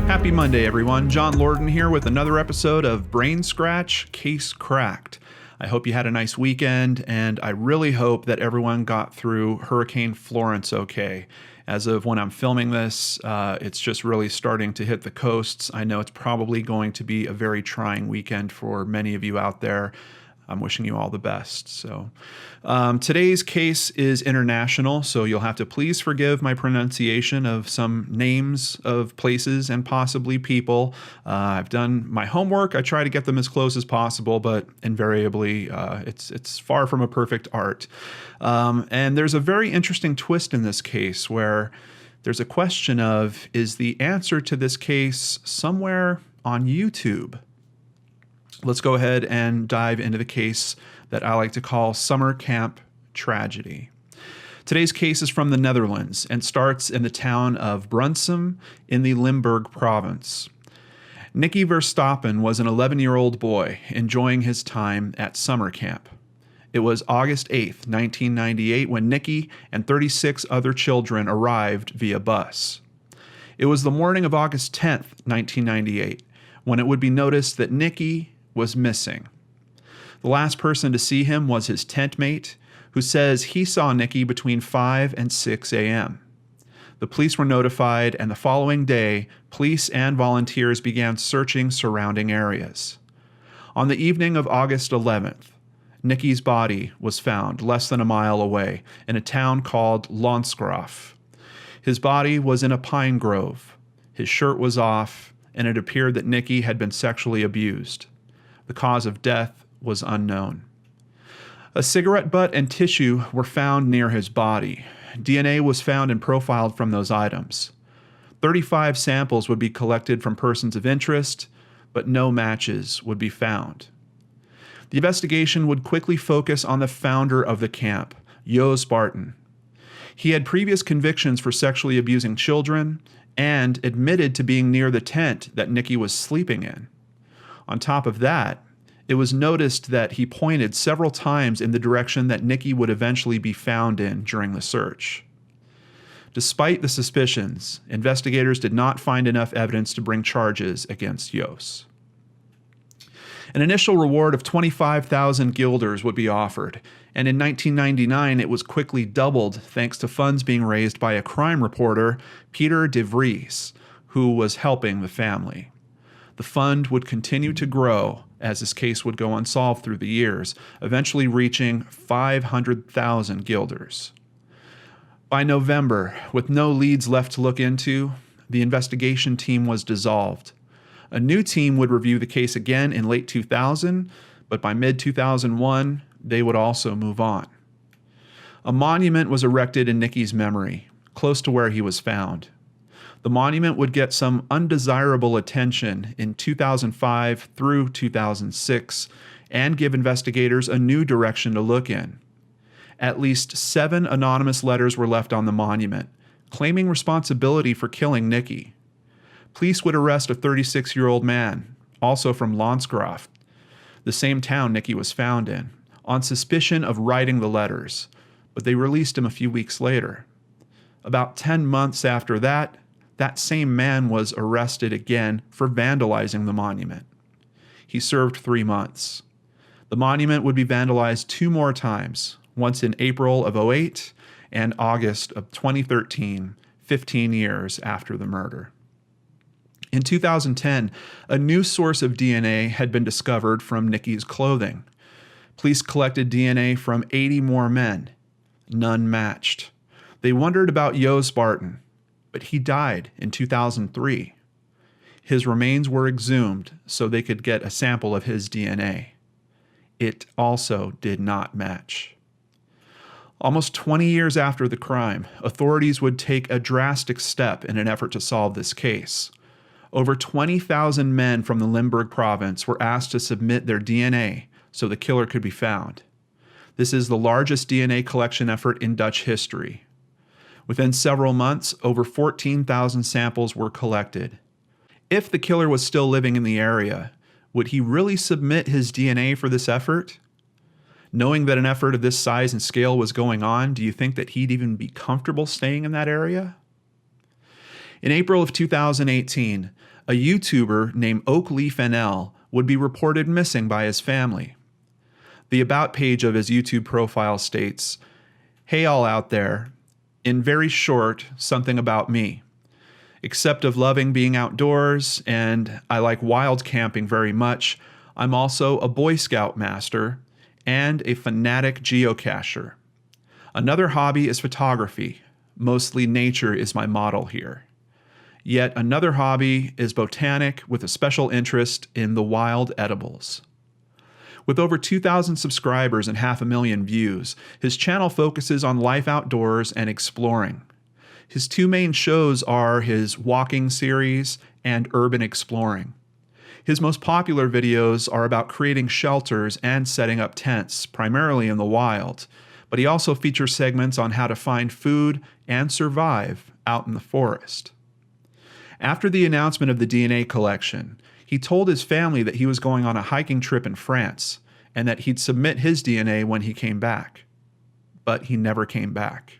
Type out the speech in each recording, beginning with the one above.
Happy Monday, everyone. John Lorden here with another episode of Brain Scratch Case Cracked. I hope you had a nice weekend, and I really hope that everyone got through Hurricane Florence okay. As of when I'm filming this, it's just really starting to hit the coasts. I know it's probably going to be a very trying weekend for many of you out there. I'm wishing you all the best. So today's case is international, so you'll have to please forgive my pronunciation of some names of places and possibly people. I've done my homework. I try to get them as close as possible, but invariably it's far from a perfect art. And there's a very interesting twist in this case where there's a question of, is the answer to this case somewhere on YouTube? Let's go ahead and dive into the case that I like to call Summer Camp Tragedy. Today's case is from the Netherlands and starts in the town of Brunsum in the Limburg province. Nicky Verstappen was an 11-year-old boy enjoying his time at summer camp. It was August 8th, 1998, when Nicky and 36 other children arrived via bus. It was the morning of August 10th, 1998, when it would be noticed that Nicky was missing. The last person to see him was his tent mate, who says he saw Nicky between 5 and 6 a.m. The police were notified, and the following day, police and volunteers began searching surrounding areas. On the evening of August 11th, Nicky's body was found less than a mile away in a town called Lonsgraaf. His body was in a pine grove. His shirt was off, and it appeared that Nicky had been sexually abused. The cause of death was unknown. A cigarette butt and tissue were found near his body. DNA was found and profiled from those items. 35 samples would be collected from persons of interest, but no matches would be found. The investigation would quickly focus on the founder of the camp, Jos Barton. He had previous convictions for sexually abusing children and admitted to being near the tent that Nicky was sleeping in. On top of that, it was noticed that he pointed several times in the direction that Nicky would eventually be found in during the search. Despite the suspicions, investigators did not find enough evidence to bring charges against Jos. An initial reward of 25,000 guilders would be offered, and in 1999 it was quickly doubled thanks to funds being raised by a crime reporter, Peter de Vries, who was helping the family. The fund would continue to grow as this case would go unsolved through the years, eventually reaching 500,000 guilders. By November, with no leads left to look into, the investigation team was dissolved. A new team would review the case again in late 2000, but by mid-2001, they would also move on. A monument was erected in Nicky's memory, close to where he was found. The monument would get some undesirable attention in 2005 through 2006 and give investigators a new direction to look in. At least 7 anonymous letters were left on the monument, claiming responsibility for killing Nicky. Police would arrest a 36-year-old man, also from Lonsgraaf, the same town Nicky was found in, on suspicion of writing the letters, but they released him a few weeks later. About 10 months after that same man was arrested again for vandalizing the monument. He served 3 months. The monument would be vandalized 2 more times, once in April of 2008 and August of 2013, 15 years after the murder. In 2010, a new source of DNA had been discovered from Nicky's clothing. Police collected DNA from 80 more men. None matched. They wondered about Jos Barton, but he died in 2003. His remains were exhumed so they could get a sample of his DNA. It also did not match. Almost 20 years after the crime, authorities would take a drastic step in an effort to solve this case. Over 20,000 men from the Limburg province were asked to submit their DNA so the killer could be found. This is the largest DNA collection effort in Dutch history. Within several months, over 14,000 samples were collected. If the killer was still living in the area, would he really submit his DNA for this effort? Knowing that an effort of this size and scale was going on, do you think that he'd even be comfortable staying in that area? In April of 2018, a YouTuber named Oakleaf NL would be reported missing by his family. The about page of his YouTube profile states, "Hey all out there, in very short, something about me. Except of loving being outdoors, and I like wild camping very much, I'm also a Boy Scout master and a fanatic geocacher. Another hobby is photography. Mostly nature is my model here. Yet another hobby is botanic with a special interest in the wild edibles." With over 2,000 subscribers and 500,000 views, his channel focuses on life outdoors and exploring. His two main shows are his walking series and urban exploring. His most popular videos are about creating shelters and setting up tents, primarily in the wild, but he also features segments on how to find food and survive out in the forest. After the announcement of the DNA collection, he told his family that he was going on a hiking trip in France and that he'd submit his DNA when he came back. But he never came back.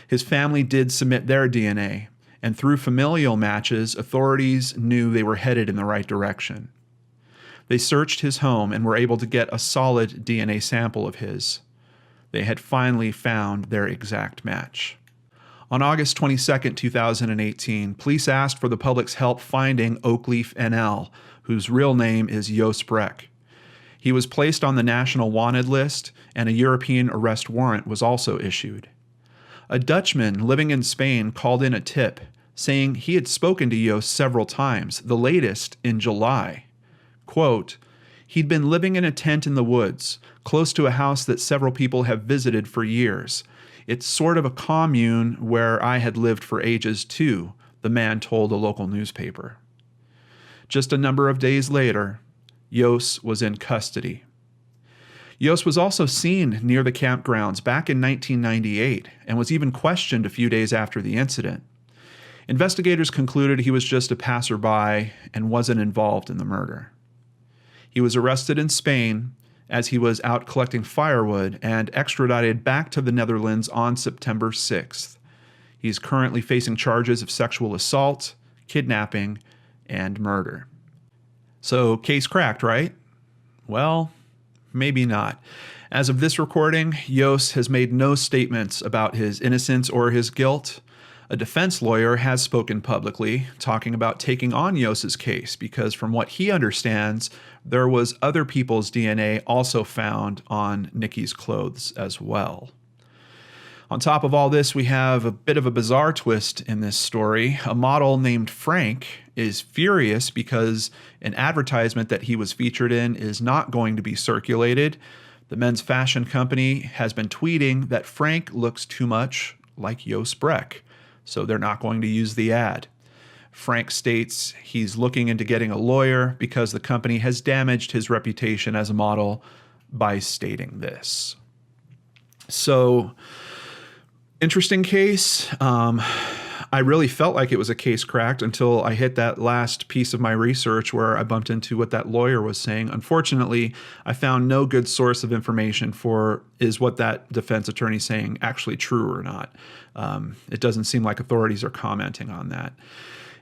His family did submit their DNA, and through familial matches, authorities knew they were headed in the right direction. They searched his home and were able to get a solid DNA sample of his. They had finally found their exact match. On August 22, 2018, police asked for the public's help finding Oakleaf NL, whose real name is Jos Breck. He was placed on the national wanted list, and a European arrest warrant was also issued. A Dutchman living in Spain called in a tip, saying he had spoken to Jos several times, the latest in July. Quote, "He'd been living in a tent in the woods, close to a house that several people have visited for years. It's sort of a commune where I had lived for ages too," the man told a local newspaper. Just a number of days later, Jos was in custody. Jos was also seen near the campgrounds back in 1998 and was even questioned a few days after the incident. Investigators concluded he was just a passerby and wasn't involved in the murder. He was arrested in Spain as he was out collecting firewood and extradited back to the Netherlands on September 6th. He's currently facing charges of sexual assault, kidnapping, and murder. So, case cracked, right? Well, maybe not. As of this recording, Jos has made no statements about his innocence or his guilt. A defense lawyer has spoken publicly, talking about taking on Jos's case because from what he understands, there was other people's DNA also found on Nikki's clothes as well. On top of all this, we have a bit of a bizarre twist in this story. A model named Frank is furious because an advertisement that he was featured in is not going to be circulated. The men's fashion company has been tweeting that Frank looks too much like Jos Breck, so they're not going to use the ad. Frank states he's looking into getting a lawyer because the company has damaged his reputation as a model by stating this. So, interesting case. I really felt like it was a case cracked until I hit that last piece of my research where I bumped into what that lawyer was saying. Unfortunately, I found no good source of information for is what that defense attorney saying actually true or not. It doesn't seem like authorities are commenting on that.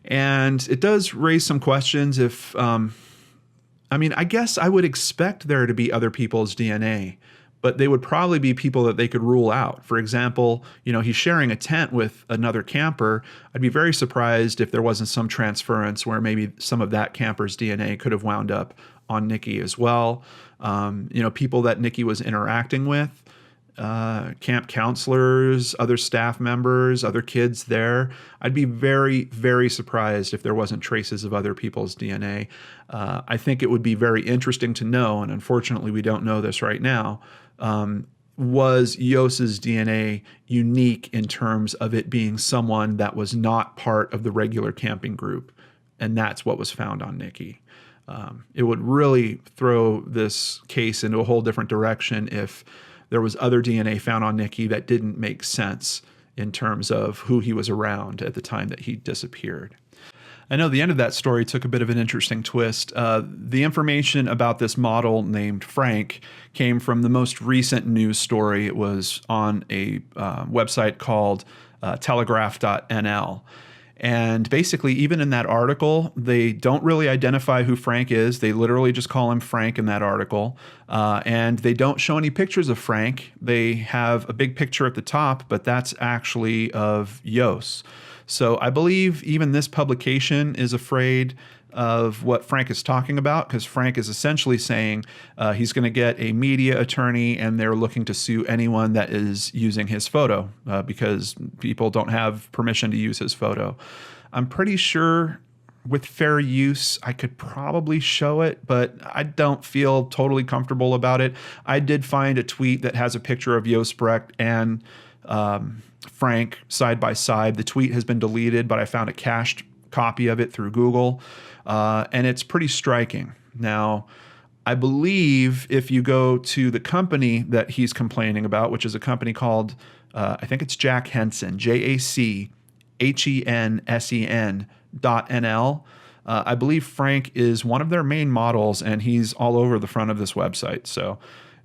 And it does raise some questions if, I guess I would expect there to be other people's DNA, but they would probably be people that they could rule out. For example, he's sharing a tent with another camper. I'd be very surprised if there wasn't some transference where maybe some of that camper's DNA could have wound up on Nikki as well. People that Nikki was interacting with, camp counselors, other staff members, other kids there. I'd be very, very surprised if there wasn't traces of other people's DNA. I think it would be very interesting to know, and unfortunately we don't know this right now, was Jos's DNA unique in terms of it being someone that was not part of the regular camping group? And that's what was found on Nikki. It would really throw this case into a whole different direction if there was other DNA found on Nikki that didn't make sense in terms of who he was around at the time that he disappeared. I know the end of that story took a bit of an interesting twist. The information about this model named Frank came from the most recent news story. It was on a website called telegraph.nl. And basically, even in that article, they don't really identify who Frank is. They literally just call him Frank in that article. And they don't show any pictures of Frank. They have a big picture at the top, but that's actually of Yos. So I believe even this publication is afraid of what Frank is talking about, because Frank is essentially saying he's going to get a media attorney and they're looking to sue anyone that is using his photo because people don't have permission to use his photo. I'm pretty sure with fair use, I could probably show it, but I don't feel totally comfortable about it. I did find a tweet that has a picture of Jos Brecht and Frank side by side. The tweet has been deleted, but I found a cached copy of it through Google, and it's pretty striking. Now, I believe if you go to the company that he's complaining about, which is a company called, I think it's Jack Henson, JACHENSEN.NL. I believe Frank is one of their main models, and he's all over the front of this website. So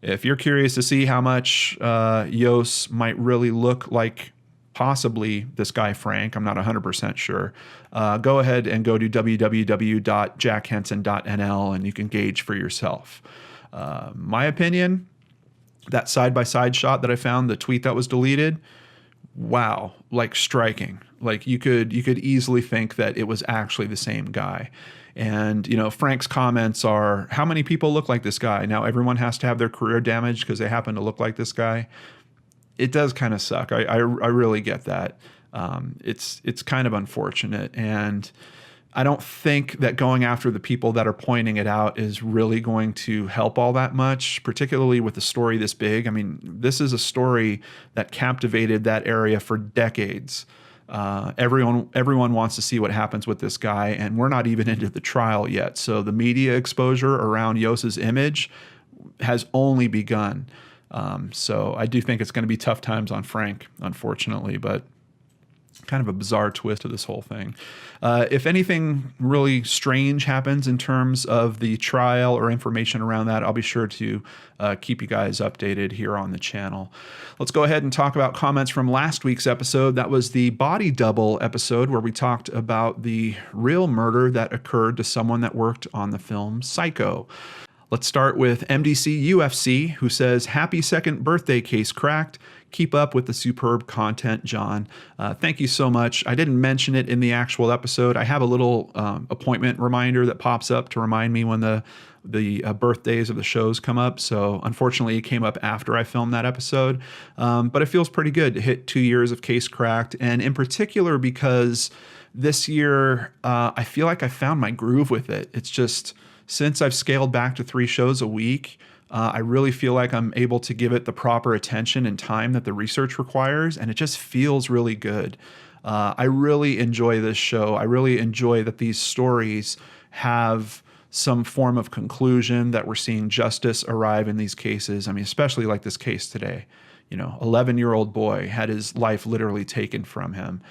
if you're curious to see how much Jos might really look like possibly this guy Frank, I'm not 100% sure, go ahead and go to www.jackhenson.nl and you can gauge for yourself. My opinion, that side-by-side shot that I found, the tweet that was deleted, wow, like striking. Like you could easily think that it was actually the same guy. And, you know, Frank's comments are, how many people look like this guy? Now everyone has to have their career damaged because they happen to look like this guy. It does kind of suck. I really get that. It's kind of unfortunate. And I don't think that going after the people that are pointing it out is really going to help all that much, particularly with a story this big. I mean, this is a story that captivated that area for decades. Everyone wants to see what happens with this guy, and we're not even into the trial yet. So the media exposure around Yos's image has only begun. So I do think it's going to be tough times on Frank, unfortunately, but kind of a bizarre twist to this whole thing. If anything really strange happens in terms of the trial or information around that, I'll be sure to keep you guys updated here on the channel. Let's go ahead and talk about comments from last week's episode. That was the body double episode where we talked about the real murder that occurred to someone that worked on the film Psycho. Let's start with MDC UFC, who says, happy second birthday, Case Cracked. Keep up with the superb content, John. Thank you so much. I didn't mention it in the actual episode. I have a little appointment reminder that pops up to remind me when the birthdays of the shows come up. So unfortunately, it came up after I filmed that episode. But it feels pretty good to hit 2 years of Case Cracked. And in particular, because this year, I feel like I found my groove with it. It's just, since I've scaled back to 3 shows a week, I really feel like I'm able to give it the proper attention and time that the research requires, and it just feels really good. I really enjoy this show. I really enjoy that these stories have some form of conclusion, that we're seeing justice arrive in these cases. I mean, especially like this case today. You know, 11-year-old boy had his life literally taken from him.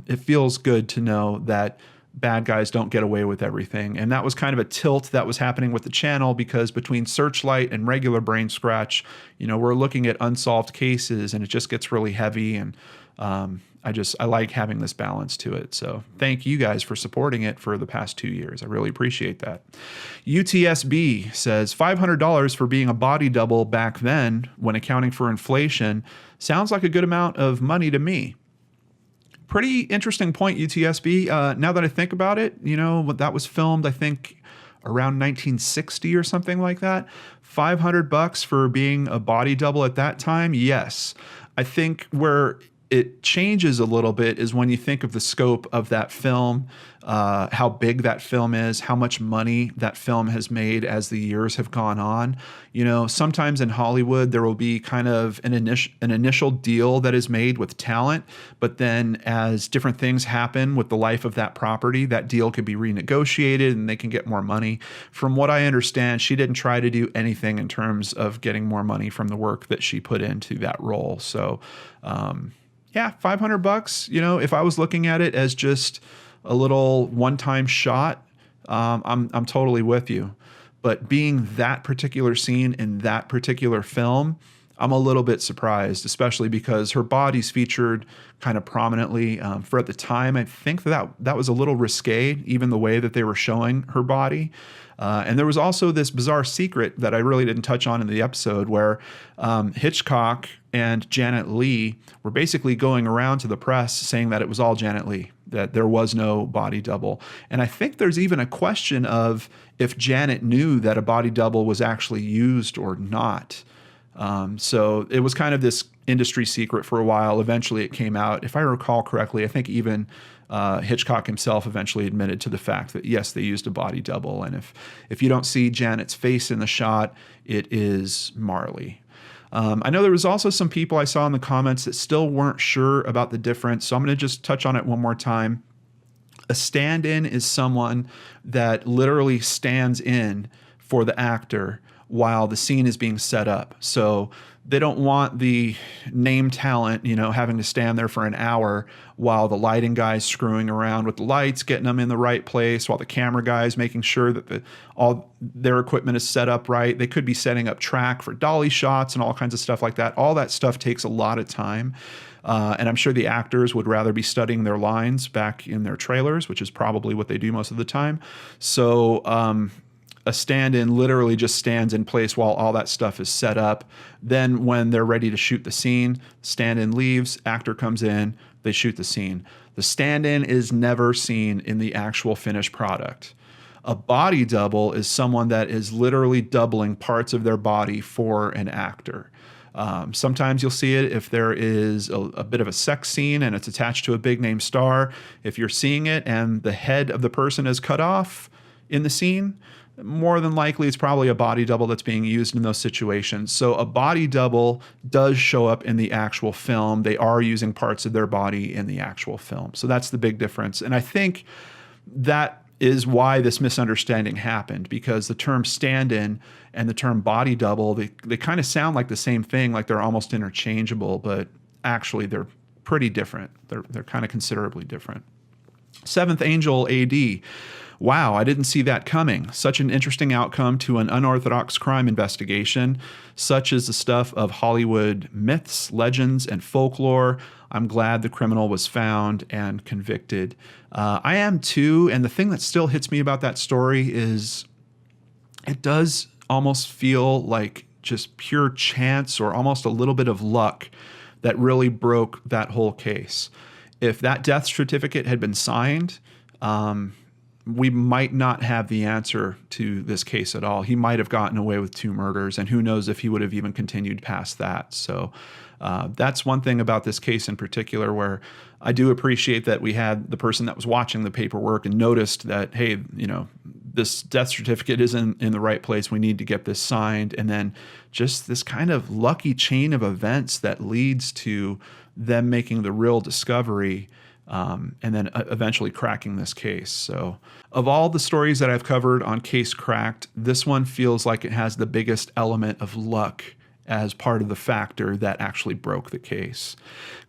It feels good to know that bad guys don't get away with everything. And that was kind of a tilt that was happening with the channel, because between Searchlight and regular Brain Scratch, you know, we're looking at unsolved cases and it just gets really heavy. And I like having this balance to it. So thank you guys for supporting it for the past 2 years. I really appreciate that. UTSB says $500 for being a body double back then, when accounting for inflation, sounds like a good amount of money to me. Pretty interesting point, UTSB. Now that I think about it, you know, that was filmed, I think, around 1960 or something like that. $500 for being a body double at that time. Yes. I think where it changes a little bit is when you think of the scope of that film, how big that film is, how much money that film has made as the years have gone on. You know, sometimes in Hollywood, there will be kind of an initial deal that is made with talent, but then as different things happen with the life of that property, that deal could be renegotiated and they can get more money. From what I understand, she didn't try to do anything in terms of getting more money from the work that she put into that role. So, yeah, $500, you know, if I was looking at it as just a little one-time shot, I'm totally with you. But being that particular scene in that particular film, I'm a little bit surprised, especially because her body's featured kind of prominently. For at the time, I think that was a little risque, even the way that they were showing her body. And there was also this bizarre secret that I really didn't touch on in the episode where Hitchcock and Janet Leigh were basically going around to the press saying that it was all Janet Leigh, that there was no body double. And I think there's even a question of if Janet knew that a body double was actually used or not. So it was kind of this industry secret for a while. Eventually it came out. If I recall correctly, I think even Hitchcock himself eventually admitted to the fact that, yes, they used a body double. And if you don't see Janet's face in the shot, it is Marley. I know there was also some people I saw in the comments that still weren't sure about the difference. So I'm going to just touch on it one more time. A stand-in is someone that literally stands in for the actor while the scene is being set up. So they don't want the name talent, having to stand there for an hour while the lighting guy's screwing around with the lights, getting them in the right place, while the camera guy's making sure that all their equipment is set up right. They could be setting up track for dolly shots and all kinds of stuff like that. All that stuff takes a lot of time. And I'm sure the actors would rather be studying their lines back in their trailers, which is probably what they do most of the time. So a stand-in literally just stands in place while all that stuff is set up. Then when they're ready to shoot the scene, stand-in leaves, actor comes in, they shoot the scene. The stand-in is never seen in the actual finished product. A body double is someone that is literally doubling parts of their body for an actor. Sometimes you'll see it if there is a bit of a sex scene and it's attached to a big name star. If you're seeing it and the head of the person is cut off in the scene, more than likely it's probably a body double that's being used in those situations. So a body double does show up in the actual film. They are using parts of their body in the actual film. So that's the big difference. And I think that is why this misunderstanding happened, because the term stand-in and the term body double, they kind of sound like the same thing, like they're almost interchangeable, but actually they're pretty different. They're kind of considerably different. Seventh Angel AD. Wow, I didn't see that coming. Such an interesting outcome to an unorthodox crime investigation. Such is the stuff of Hollywood myths, legends, and folklore. I'm glad the criminal was found and convicted. I am too, and the thing that still hits me about that story is it does almost feel like just pure chance or almost a little bit of luck that really broke that whole case. If that death certificate had been signed, we might not have the answer to this case at all. He might have gotten away with 2 murders, and who knows if he would have even continued past that. So that's one thing about this case in particular where I do appreciate that we had the person that was watching the paperwork and noticed that, hey, this death certificate isn't in the right place. We need to get this signed. And then just this kind of lucky chain of events that leads to them making the real discovery and then eventually cracking this case. So of all the stories that I've covered on Case Cracked, this one feels like it has the biggest element of luck as part of the factor that actually broke the case.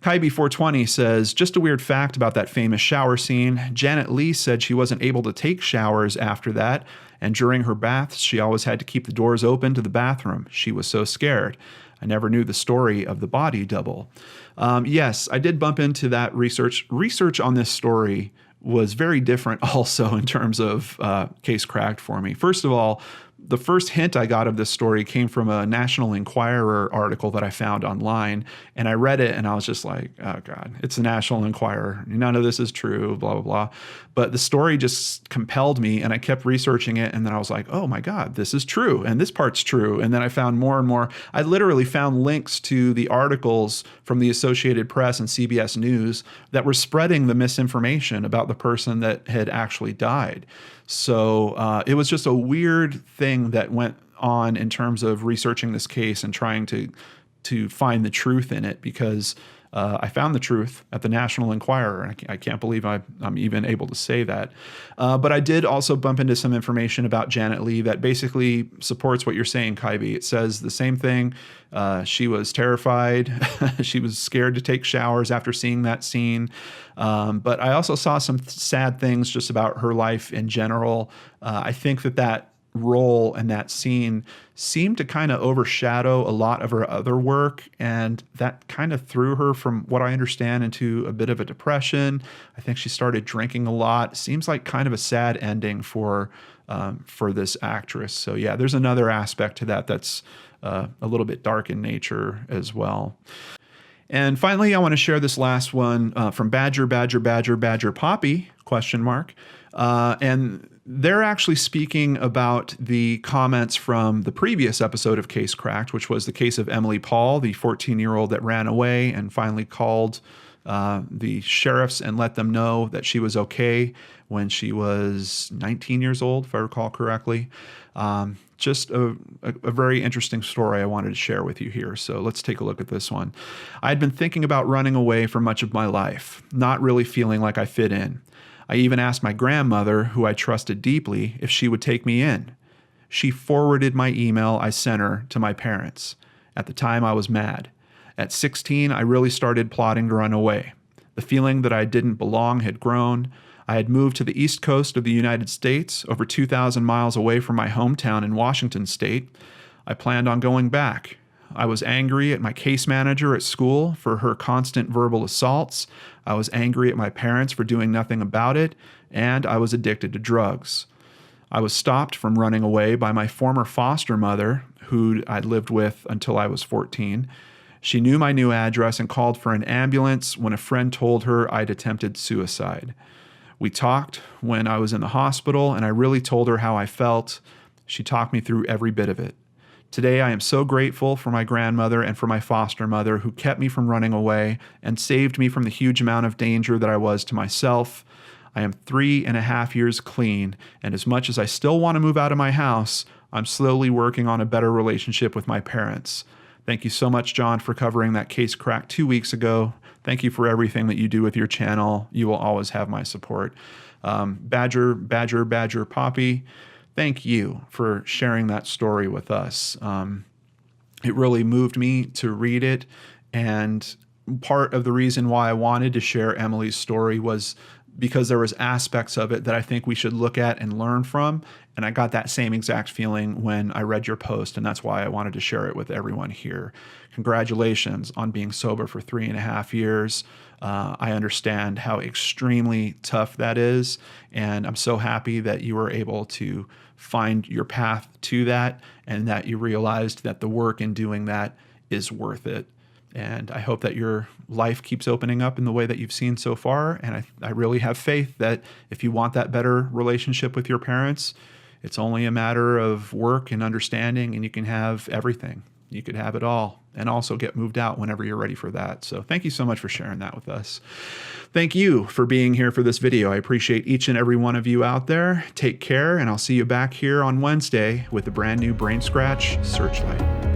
Kaibi420 says, just a weird fact about that famous shower scene. Janet Leigh said she wasn't able to take showers after that, and during her baths, she always had to keep the doors open to the bathroom. She was so scared. I never knew the story of the body double. Yes, I did bump into that research. Research on this story was very different also in terms of Case Cracked for me. First of all, the first hint I got of this story came from a National Enquirer article that I found online, and I read it and I was just like, oh God, it's the National Enquirer. None of this is true, blah, blah, blah. But the story just compelled me, and I kept researching it, and then I was like, oh my God, this is true, and this part's true. And then I found more and more. I literally found links to the articles from the Associated Press and CBS News that were spreading the misinformation about the person that had actually died. So it was just a weird thing that went on in terms of researching this case and trying to to find the truth in it, because I found the truth at the National Enquirer. And I can't believe I'm even able to say that. But I did also bump into some information about Janet Leigh that basically supports what you're saying, Kybe. It says the same thing. She was terrified. She was scared to take showers after seeing that scene. But I also saw some sad things just about her life in general. I think that role and that scene seemed to kind of overshadow a lot of her other work, and that kind of threw her, from what I understand, into a bit of a depression. I think she started drinking a lot. Seems like kind of a sad ending for this actress. So yeah, there's another aspect to that that's a little bit dark in nature as well. And finally, I want to share this last one from Badger Poppy ? And they're actually speaking about the comments from the previous episode of Case Cracked, which was the case of Emily Paul, the 14-year-old that ran away and finally called the sheriffs and let them know that she was okay when she was 19 years old, if I recall correctly. Just a very interesting story I wanted to share with you here. So let's take a look at this one. I'd been thinking about running away for much of my life, not really feeling like I fit in. I even asked my grandmother, who I trusted deeply, if she would take me in. She forwarded my email I sent her to my parents. At the time, I was mad. At 16, I really started plotting to run away. The feeling that I didn't belong had grown. I had moved to the east coast of the United States, over 2,000 miles away from my hometown in Washington state. I planned on going back. I was angry at my case manager at school for her constant verbal assaults. I was angry at my parents for doing nothing about it, and I was addicted to drugs. I was stopped from running away by my former foster mother, who I'd lived with until I was 14. She knew my new address and called for an ambulance when a friend told her I'd attempted suicide. We talked when I was in the hospital, and I really told her how I felt. She talked me through every bit of it. Today, I am so grateful for my grandmother and for my foster mother, who kept me from running away and saved me from the huge amount of danger that I was to myself. I am 3.5 years clean, and as much as I still want to move out of my house, I'm slowly working on a better relationship with my parents. Thank you so much, John, for covering that Case Cracked 2 weeks ago. Thank you for everything that you do with your channel. You will always have my support. Badger Poppy, thank you for sharing that story with us. It really moved me to read it, and part of the reason why I wanted to share Emily's story was because there was aspects of it that I think we should look at and learn from, and I got that same exact feeling when I read your post, and that's why I wanted to share it with everyone here. Congratulations on being sober for 3.5 years. I understand how extremely tough that is, and I'm so happy that you were able to find your path to that, and that you realized that the work in doing that is worth it. And I hope that your life keeps opening up in the way that you've seen so far. And I really have faith that if you want that better relationship with your parents, it's only a matter of work and understanding, and you can have everything. You could have it all, and also get moved out whenever you're ready for that. So thank you so much for sharing that with us. Thank you for being here for this video. I appreciate each and every one of you out there. Take care, and I'll see you back here on Wednesday with a brand new Brain Scratch Searchlight.